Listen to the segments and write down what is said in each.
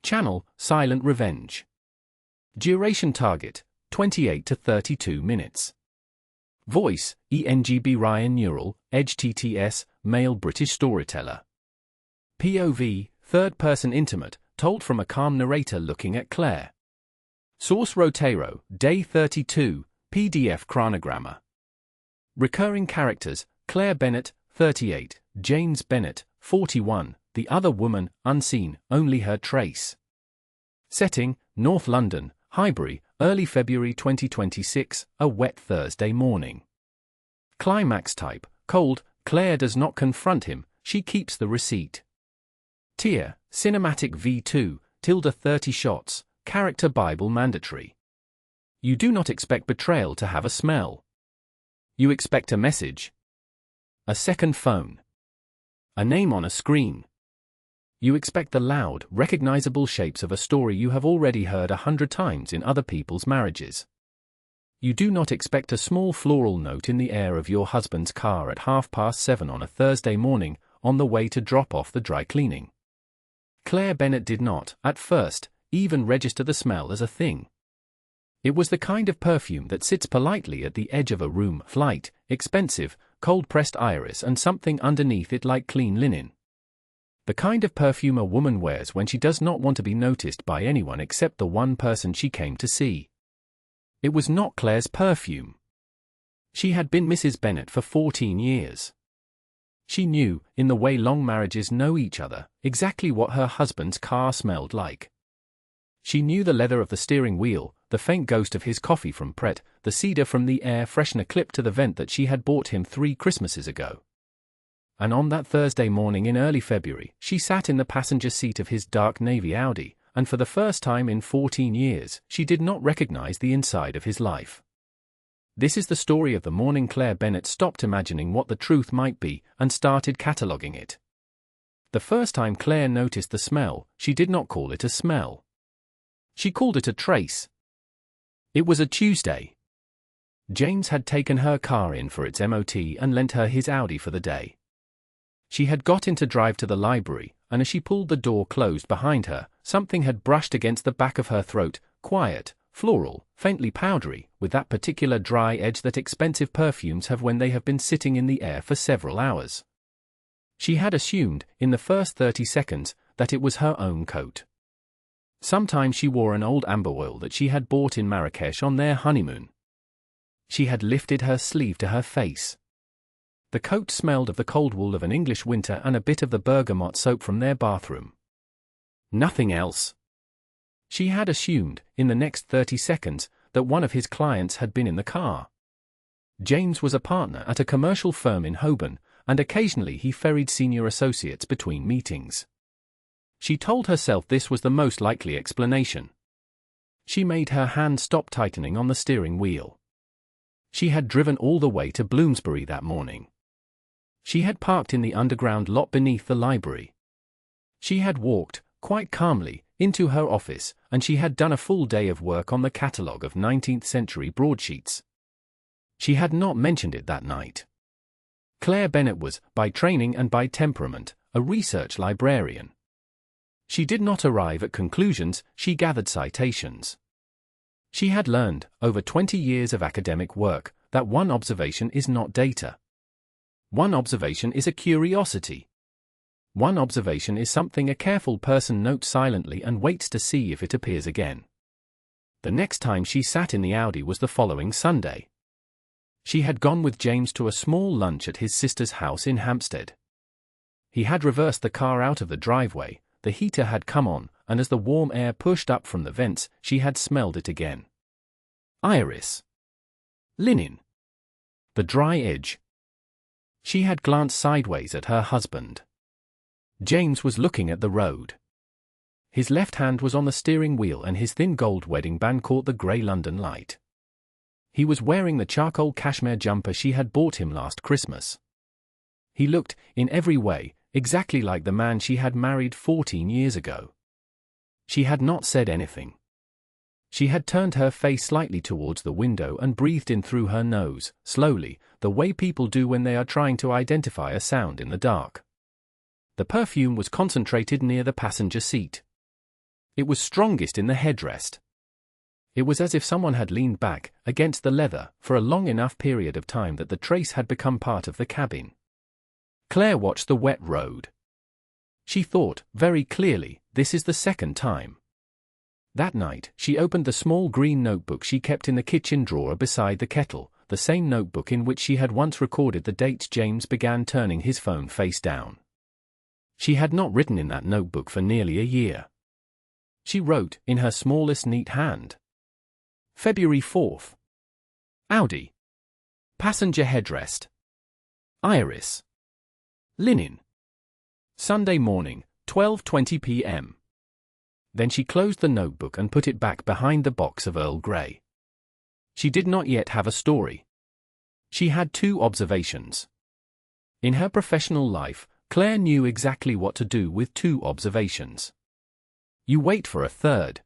Channel, Silent Revenge. Duration target, 28 to 32 minutes. Voice, ENGB Ryan Neural, Edge TTS, male British storyteller. POV, third-person intimate, told from a calm narrator looking at Claire. Source Rotero, Day 32, PDF chronogrammer. Recurring characters, Claire Bennett, 38, James Bennett, 41, the other woman, unseen, only her trace. Setting, North London, Highbury, early February 2026, a wet Thursday morning. Climax type, cold, Claire does not confront him, she keeps the receipt. Tier, Cinematic V2, ~30 shots, character Bible mandatory. You do not expect betrayal to have a smell. You expect a message. A second phone. A name on a screen. You expect the loud, recognizable shapes of a story you have already heard 100 times in other people's marriages. You do not expect a small floral note in the air of your husband's car at 7:30 on a Thursday morning, on the way to drop off the dry cleaning. Claire Bennett did not, at first, even register the smell as a thing. It was the kind of perfume that sits politely at the edge of a room, light, expensive, cold-pressed iris and something underneath it like clean linen. The kind of perfume a woman wears when she does not want to be noticed by anyone except the one person she came to see. It was not Claire's perfume. She had been Mrs. Bennett for 14 years. She knew, in the way long marriages know each other, exactly what her husband's car smelled like. She knew the leather of the steering wheel, the faint ghost of his coffee from Pret, the cedar from the air freshener clipped to the vent that she had bought him 3 Christmases ago. And on that Thursday morning in early February, she sat in the passenger seat of his dark navy Audi, and for the first time in 14 years, she did not recognize the inside of his life. This is the story of the morning Claire Bennett stopped imagining what the truth might be and started cataloging it. The first time Claire noticed the smell, she did not call it a smell. She called it a trace. It was a Tuesday. James had taken her car in for its MOT and lent her his Audi for the day. She had got in to drive to the library, and as she pulled the door closed behind her, something had brushed against the back of her throat, quiet, floral, faintly powdery, with that particular dry edge that expensive perfumes have when they have been sitting in the air for several hours. She had assumed, in the first 30 seconds, that it was her own coat. Sometimes she wore an old amber oil that she had bought in Marrakesh on their honeymoon. She had lifted her sleeve to her face. The coat smelled of the cold wool of an English winter and a bit of the bergamot soap from their bathroom. Nothing else. She had assumed, in the next 30 seconds, that one of his clients had been in the car. James was a partner at a commercial firm in Holborn, and occasionally he ferried senior associates between meetings. She told herself this was the most likely explanation. She made her hand stop tightening on the steering wheel. She had driven all the way to Bloomsbury that morning. She had parked in the underground lot beneath the library. She had walked, quite calmly, into her office, and she had done a full day of work on the catalogue of 19th-century broadsheets. She had not mentioned it that night. Claire Bennett was, by training and by temperament, a research librarian. She did not arrive at conclusions, she gathered citations. She had learned, over 20 years of academic work, that one observation is not data. One observation is a curiosity. One observation is something a careful person notes silently and waits to see if it appears again. The next time she sat in the Audi was the following Sunday. She had gone with James to a small lunch at his sister's house in Hampstead. He had reversed the car out of the driveway, the heater had come on, and as the warm air pushed up from the vents, she had smelled it again. Iris. Linen. The dry edge. She had glanced sideways at her husband. James was looking at the road. His left hand was on the steering wheel and his thin gold wedding band caught the grey London light. He was wearing the charcoal cashmere jumper she had bought him last Christmas. He looked, in every way, exactly like the man she had married 14 years ago. She had not said anything. She had turned her face slightly towards the window and breathed in through her nose, slowly, the way people do when they are trying to identify a sound in the dark. The perfume was concentrated near the passenger seat. It was strongest in the headrest. It was as if someone had leaned back against the leather for a long enough period of time that the trace had become part of the cabin. Claire watched the wet road. She thought, very clearly, this is the second time. That night, she opened the small green notebook she kept in the kitchen drawer beside the kettle, the same notebook in which she had once recorded the dates James began turning his phone face down. She had not written in that notebook for nearly a year. She wrote, in her smallest neat hand. February 4th. Audi. Passenger headrest. Iris. Linen. Sunday morning, 12:20 p.m. Then she closed the notebook and put it back behind the box of Earl Grey. She did not yet have a story. She had 2 observations. In her professional life, Claire knew exactly what to do with 2 observations. You wait for a third.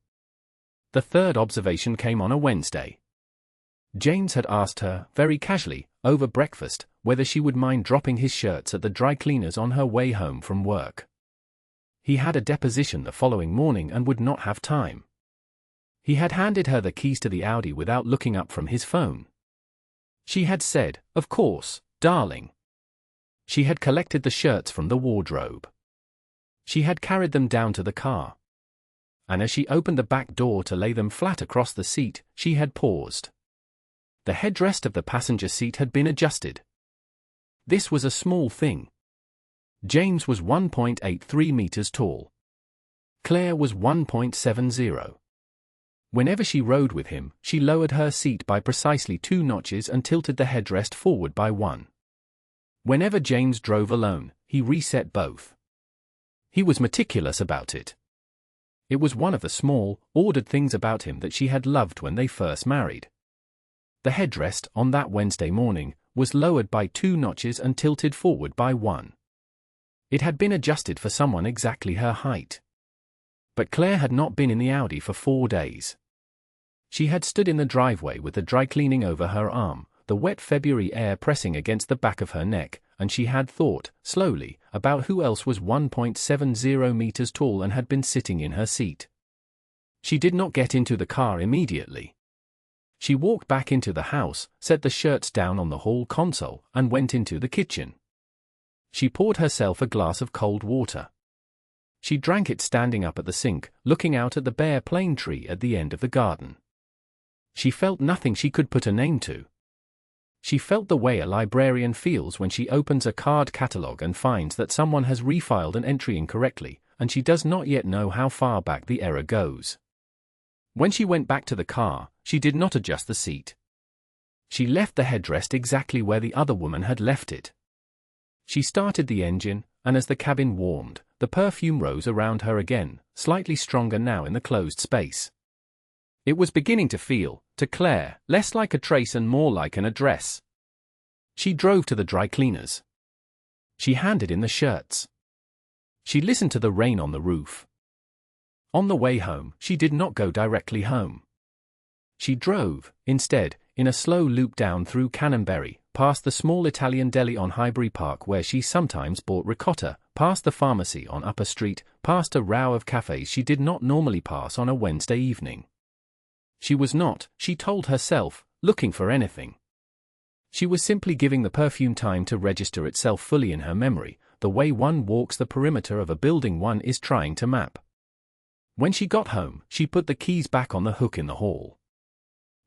The third observation came on a Wednesday. James had asked her, very casually, over breakfast, whether she would mind dropping his shirts at the dry cleaners on her way home from work. He had a deposition the following morning and would not have time. He had handed her the keys to the Audi without looking up from his phone. She had said, "Of course, darling." She had collected the shirts from the wardrobe. She had carried them down to the car. And as she opened the back door to lay them flat across the seat, she had paused. The headrest of the passenger seat had been adjusted. This was a small thing. James was 1.83 meters tall. Claire was 1.70. Whenever she rode with him, she lowered her seat by precisely 2 notches and tilted the headrest forward by 1. Whenever James drove alone, he reset both. He was meticulous about it. It was one of the small, ordered things about him that she had loved when they first married. The headrest, on that Wednesday morning, was lowered by 2 notches and tilted forward by 1. It had been adjusted for someone exactly her height. But Claire had not been in the Audi for 4 days. She had stood in the driveway with the dry cleaning over her arm, the wet February air pressing against the back of her neck, and she had thought, slowly, about who else was 1.70 meters tall and had been sitting in her seat. She did not get into the car immediately. She walked back into the house, set the shirts down on the hall console, and went into the kitchen. She poured herself a glass of cold water. She drank it standing up at the sink, looking out at the bare plane tree at the end of the garden. She felt nothing she could put a name to. She felt the way a librarian feels when she opens a card catalogue and finds that someone has refiled an entry incorrectly, and she does not yet know how far back the error goes. When she went back to the car, she did not adjust the seat. She left the headrest exactly where the other woman had left it. She started the engine, and as the cabin warmed, the perfume rose around her again, slightly stronger now in the closed space. It was beginning to feel, to Claire, less like a trace and more like an address. She drove to the dry cleaners. She handed in the shirts. She listened to the rain on the roof. On the way home, she did not go directly home. She drove, instead, in a slow loop down through Canonbury, past the small Italian deli on Highbury Park where she sometimes bought ricotta, past the pharmacy on Upper Street, past a row of cafes she did not normally pass on a Wednesday evening. She was not, she told herself, looking for anything. She was simply giving the perfume time to register itself fully in her memory, the way one walks the perimeter of a building one is trying to map. When she got home, she put the keys back on the hook in the hall.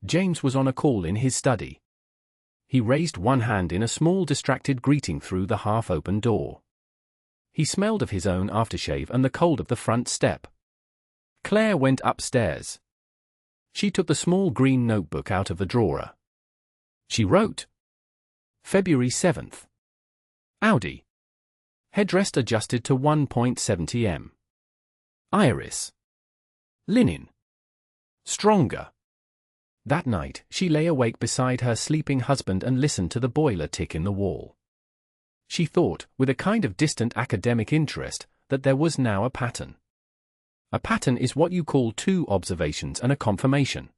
James was on a call in his study. He raised one hand in a small distracted greeting through the half-open door. He smelled of his own aftershave and the cold of the front step. Claire went upstairs. She took the small green notebook out of the drawer. She wrote. February 7th. Audi. Headrest adjusted to 1.70 m. Iris. Linen. Stronger. That night, she lay awake beside her sleeping husband and listened to the boiler tick in the wall. She thought, with a kind of distant academic interest, that there was now a pattern. A pattern is what you call 2 observations and a confirmation.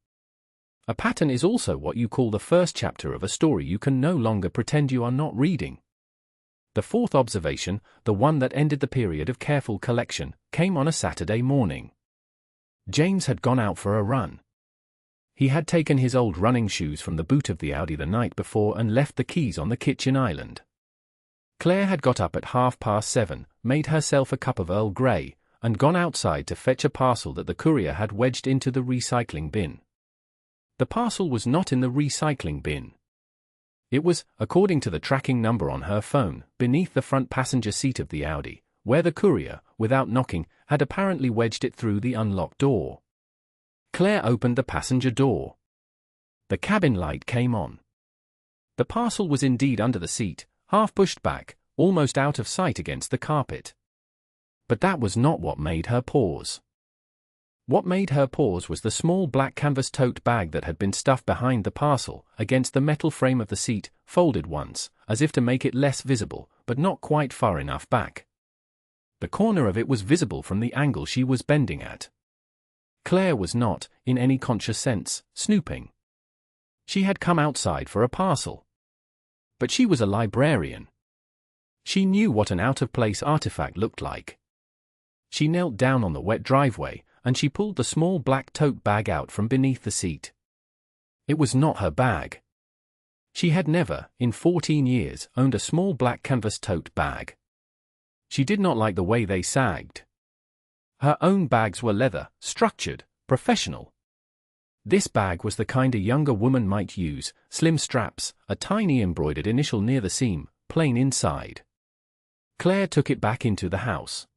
A pattern is also what you call the first chapter of a story you can no longer pretend you are not reading. The 4th observation, the one that ended the period of careful collection, came on a Saturday morning. James had gone out for a run. He had taken his old running shoes from the boot of the Audi the night before and left the keys on the kitchen island. Claire had got up at 7:30, made herself a cup of Earl Grey, and gone outside to fetch a parcel that the courier had wedged into the recycling bin. The parcel was not in the recycling bin. It was, according to the tracking number on her phone, beneath the front passenger seat of the Audi, where the courier, without knocking, had apparently wedged it through the unlocked door. Claire opened the passenger door. The cabin light came on. The parcel was indeed under the seat, half pushed back, almost out of sight against the carpet. But that was not what made her pause. What made her pause was the small black canvas tote bag that had been stuffed behind the parcel, against the metal frame of the seat, folded once, as if to make it less visible, but not quite far enough back. The corner of it was visible from the angle she was bending at. Claire was not, in any conscious sense, snooping. She had come outside for a parcel. But she was a librarian. She knew what an out-of-place artifact looked like. She knelt down on the wet driveway, and she pulled the small black tote bag out from beneath the seat. It was not her bag. She had never, in 14 years, owned a small black canvas tote bag. She did not like the way they sagged. Her own bags were leather, structured, professional. This bag was the kind a younger woman might use, slim straps, a tiny embroidered initial near the seam, plain inside. Claire took it back into the house.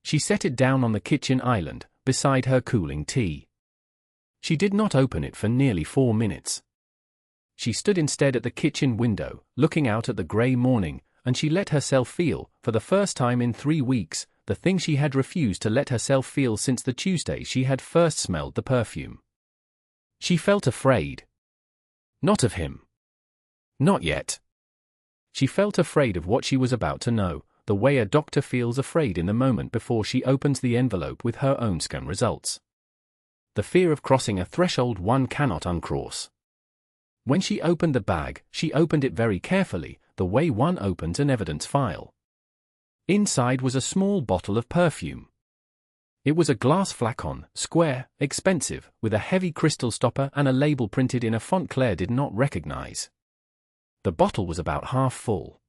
She set it down on the kitchen island, beside her cooling tea. She did not open it for nearly 4 minutes. She stood instead at the kitchen window, looking out at the grey morning, and she let herself feel, for the first time in 3 weeks, the thing she had refused to let herself feel since the Tuesday she had first smelled the perfume. She felt afraid. Not of him. Not yet. She felt afraid of what she was about to know, the way a doctor feels afraid in the moment before she opens the envelope with her own scan results. The fear of crossing a threshold one cannot uncross. When she opened the bag, she opened it very carefully, the way one opens an evidence file. Inside was a small bottle of perfume. It was a glass flacon, square, expensive, with a heavy crystal stopper and a label printed in a font Claire did not recognize. The bottle was about half full.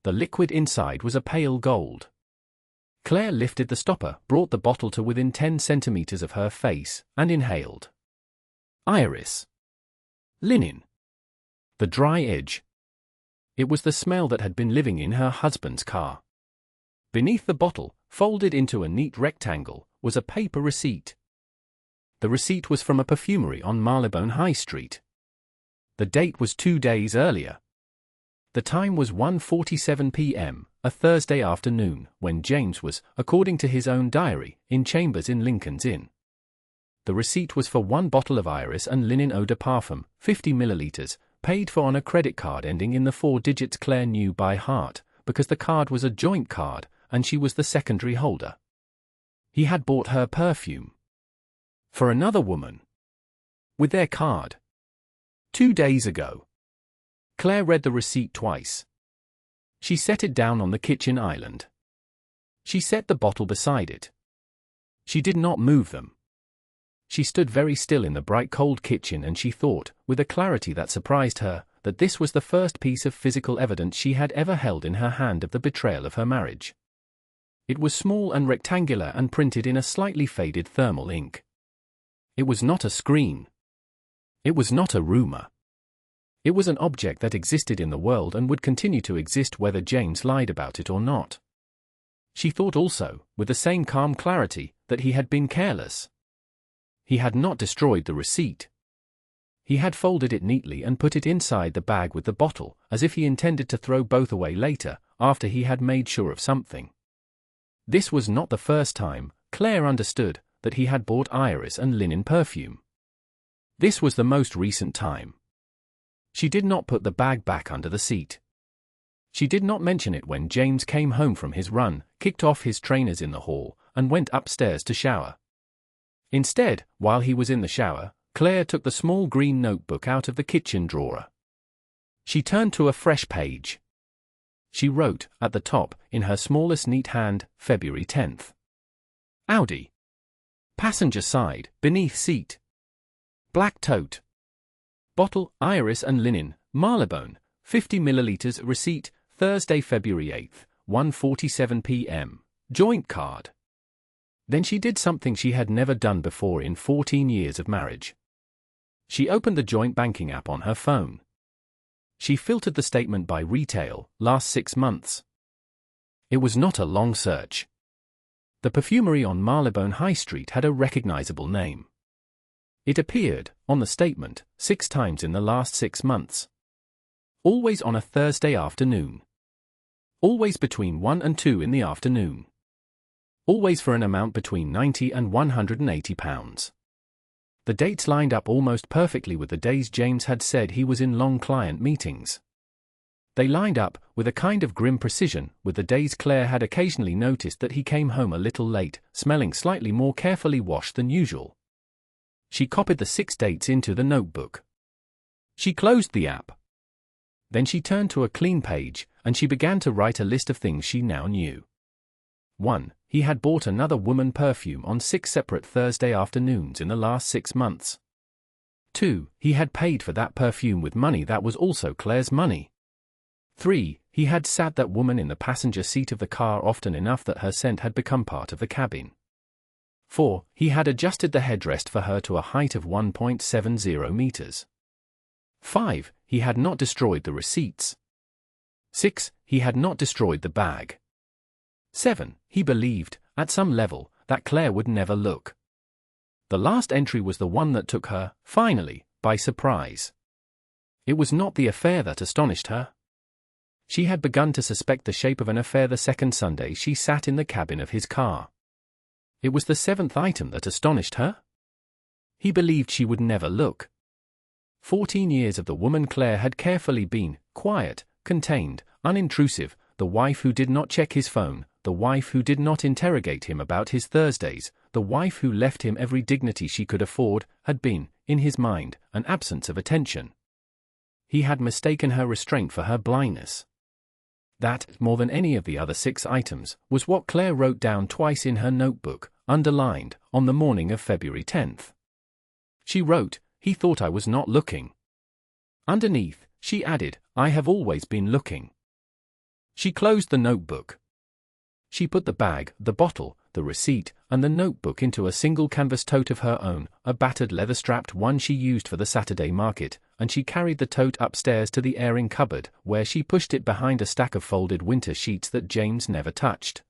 The liquid inside was a pale gold. Claire lifted the stopper, brought the bottle to within 10 centimeters of her face, and inhaled. Iris. Linen. The dry edge. It was the smell that had been living in her husband's car. Beneath the bottle, folded into a neat rectangle, was a paper receipt. The receipt was from a perfumery on Marylebone High Street. The date was 2 days earlier. The time was 1:47 p.m., a Thursday afternoon, when James was, according to his own diary, in chambers in Lincoln's Inn. The receipt was for 1 bottle of Iris and Linen Eau de Parfum, 50 milliliters, paid for on a credit card ending in the 4 digits Claire knew by heart, because the card was a joint card, and she was the secondary holder. He had bought her perfume. For another woman. With their card. 2 days ago. Claire read the receipt twice. She set it down on the kitchen island. She set the bottle beside it. She did not move them. She stood very still in the bright cold kitchen and she thought, with a clarity that surprised her, that this was the first piece of physical evidence she had ever held in her hand of the betrayal of her marriage. It was small and rectangular and printed in a slightly faded thermal ink. It was not a screen. It was not a rumor. It was an object that existed in the world and would continue to exist whether James lied about it or not. She thought also, with the same calm clarity, that he had been careless. He had not destroyed the receipt. He had folded it neatly and put it inside the bag with the bottle, as if he intended to throw both away later, after he had made sure of something. This was not the first time, Claire understood, that he had bought Iris and Linen perfume. This was the most recent time. She did not put the bag back under the seat. She did not mention it when James came home from his run, kicked off his trainers in the hall, and went upstairs to shower. Instead, while he was in the shower, Claire took the small green notebook out of the kitchen drawer. She turned to a fresh page. She wrote, at the top, in her smallest neat hand, February 10th. Audi. Passenger side, beneath seat. Black tote. Bottle, iris and linen, Marylebone, 50 milliliters. Receipt, Thursday, February 8th, 1:47 p.m. Joint card. Then she did something she had never done before in 14 years of marriage. She opened the joint banking app on her phone. She filtered the statement by retail, last 6 months. It was not a long search. The perfumery on Marylebone High Street had a recognizable name. It appeared, on the statement, 6 times in the last 6 months. Always on a Thursday afternoon. Always between 1 and 2 in the afternoon. Always for an amount between £90 and £180. The dates lined up almost perfectly with the days James had said he was in long client meetings. They lined up, with a kind of grim precision, with the days Claire had occasionally noticed that he came home a little late, smelling slightly more carefully washed than usual. She copied the 6 dates into the notebook. She closed the app. Then she turned to a clean page, and she began to write a list of things she now knew. 1. He had bought another woman perfume on 6 separate Thursday afternoons in the last 6 months. 2. He had paid for that perfume with money that was also Claire's money. 3. He had sat that woman in the passenger seat of the car often enough that her scent had become part of the cabin. 4. He had adjusted the headrest for her to a height of 1.70 meters. 5. He had not destroyed the receipts. 6. He had not destroyed the bag. 7. He believed, at some level, that Claire would never look. The last entry was the one that took her, finally, by surprise. It was not the affair that astonished her. She had begun to suspect the shape of an affair the second Sunday she sat in the cabin of his car. It was the 7th item that astonished her. He believed she would never look. 14 years of the woman Claire had carefully been, quiet, contained, unintrusive, the wife who did not check his phone, the wife who did not interrogate him about his Thursdays, the wife who left him every dignity she could afford, had been, in his mind, an absence of attention. He had mistaken her restraint for her blindness. That, more than any of the other 6 items, was what Claire wrote down twice in her notebook, underlined, on the morning of February 10th. She wrote, "He thought I was not looking." Underneath, she added, "I have always been looking." She closed the notebook. She put the bag, the bottle, the receipt, and the notebook into a single canvas tote of her own, a battered leather-strapped one she used for the Saturday market, and she carried the tote upstairs to the airing cupboard, where she pushed it behind a stack of folded winter sheets that James never touched.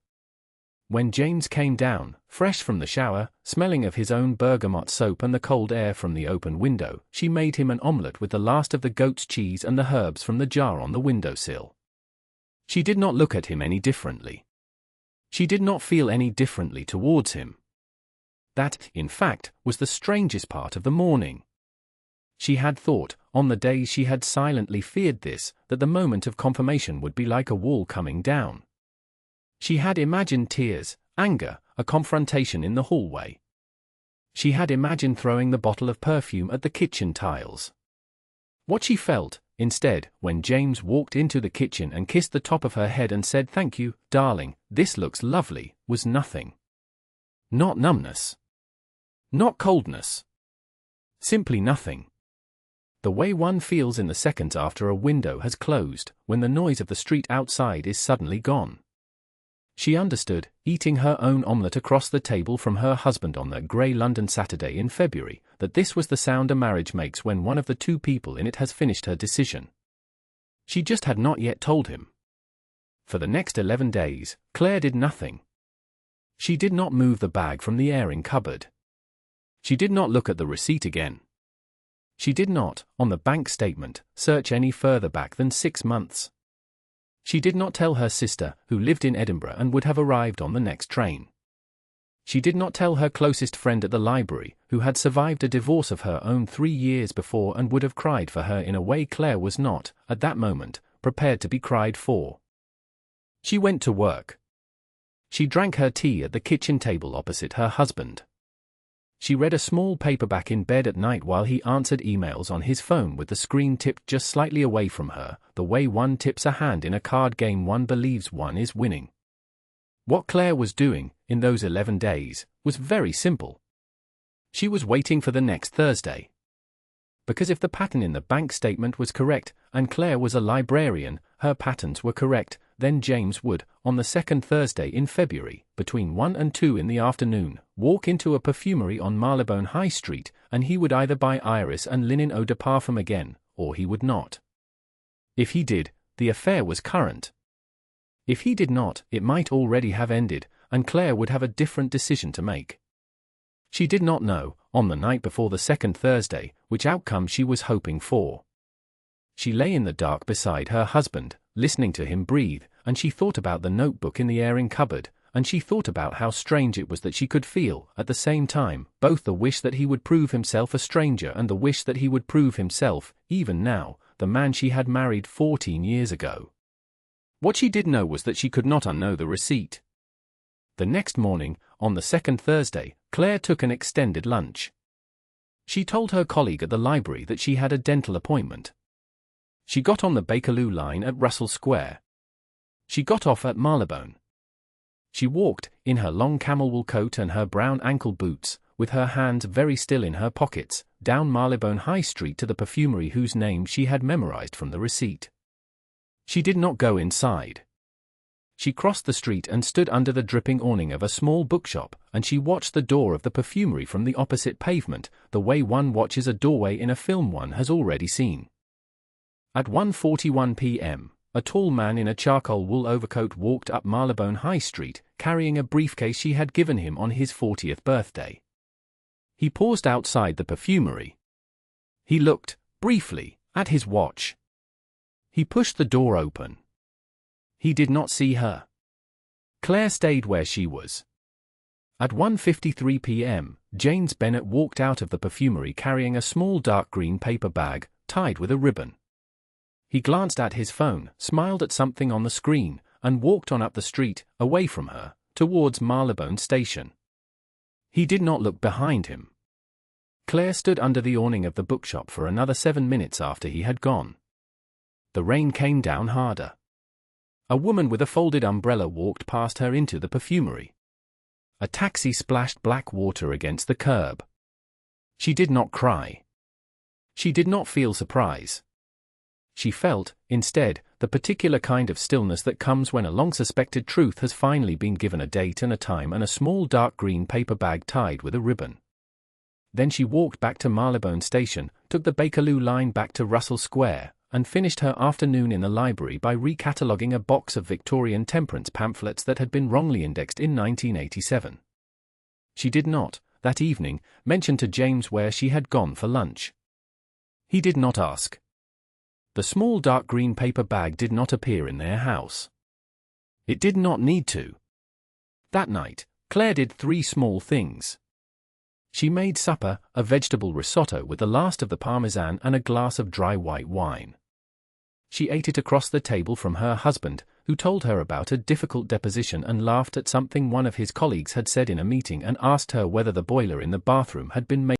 When James came down, fresh from the shower, smelling of his own bergamot soap and the cold air from the open window, she made him an omelette with the last of the goat's cheese and the herbs from the jar on the windowsill. She did not look at him any differently. She did not feel any differently towards him. That, in fact, was the strangest part of the morning. She had thought, on the days she had silently feared this, that the moment of confirmation would be like a wall coming down. She had imagined tears, anger, a confrontation in the hallway. She had imagined throwing the bottle of perfume at the kitchen tiles. What she felt, instead, when James walked into the kitchen and kissed the top of her head and said, "Thank you, darling, this looks lovely," was nothing. Not numbness. Not coldness. Simply nothing. The way one feels in the seconds after a window has closed, when the noise of the street outside is suddenly gone. She understood, eating her own omelette across the table from her husband on that grey London Saturday in February, that this was the sound a marriage makes when one of the 2 people in it has finished her decision. She just had not yet told him. For the next 11 days, Claire did nothing. She did not move the bag from the airing cupboard. She did not look at the receipt again. She did not, on the bank statement, search any further back than 6 months. She did not tell her sister, who lived in Edinburgh and would have arrived on the next train. She did not tell her closest friend at the library, who had survived a divorce of her own 3 years before and would have cried for her in a way Claire was not, at that moment, prepared to be cried for. She went to work. She drank her tea at the kitchen table opposite her husband. She read a small paperback in bed at night while he answered emails on his phone with the screen tipped just slightly away from her, the way one tips a hand in a card game one believes one is winning. What Claire was doing, in those 11 days, was very simple. She was waiting for the next Thursday. Because if the pattern in the bank statement was correct, and Claire was a librarian, her patterns were correct, then James would, on the second Thursday in February, between 1 and 2 in the afternoon, walk into a perfumery on Marylebone High Street, and he would either buy iris and linen eau de parfum again, or he would not. If he did, the affair was current. If he did not, it might already have ended, and Claire would have a different decision to make. She did not know, on the night before the second Thursday, which outcome she was hoping for. She lay in the dark beside her husband, listening to him breathe, and she thought about the notebook in the airing cupboard, and she thought about how strange it was that she could feel, at the same time, both the wish that he would prove himself a stranger and the wish that he would prove himself, even now, the man she had married 14 years ago. What she did know was that she could not unknow the receipt. The next morning, on the second Thursday, Claire took an extended lunch. She told her colleague at the library that she had a dental appointment. She got on the Bakerloo line at Russell Square. She got off at Marylebone. She walked, in her long camel-wool coat and her brown ankle boots, with her hands very still in her pockets, down Marylebone High Street to the perfumery whose name she had memorized from the receipt. She did not go inside. She crossed the street and stood under the dripping awning of a small bookshop, and she watched the door of the perfumery from the opposite pavement, the way one watches a doorway in a film one has already seen. At 1:41 p.m., a tall man in a charcoal wool overcoat walked up Marylebone High Street, carrying a briefcase she had given him on his 40th birthday. He paused outside the perfumery. He looked, briefly, at his watch. He pushed the door open. He did not see her. Claire stayed where she was. At 1:53 p.m., James Bennett walked out of the perfumery carrying a small dark green paper bag, tied with a ribbon. He glanced at his phone, smiled at something on the screen, and walked on up the street, away from her, towards Marylebone Station. He did not look behind him. Claire stood under the awning of the bookshop for another 7 minutes after he had gone. The rain came down harder. A woman with a folded umbrella walked past her into the perfumery. A taxi splashed black water against the curb. She did not cry. She did not feel surprise. She felt, instead, the particular kind of stillness that comes when a long-suspected truth has finally been given a date and a time and a small dark green paper bag tied with a ribbon. Then she walked back to Marylebone Station, took the Bakerloo line back to Russell Square, and finished her afternoon in the library by recataloguing a box of Victorian temperance pamphlets that had been wrongly indexed in 1987. She did not, that evening, mention to James where she had gone for lunch. He did not ask. The small dark green paper bag did not appear in their house. It did not need to. That night, Claire did 3 small things. She made supper, a vegetable risotto with the last of the parmesan and a glass of dry white wine. She ate it across the table from her husband, who told her about a difficult deposition and laughed at something one of his colleagues had said in a meeting and asked her whether the boiler in the bathroom had been made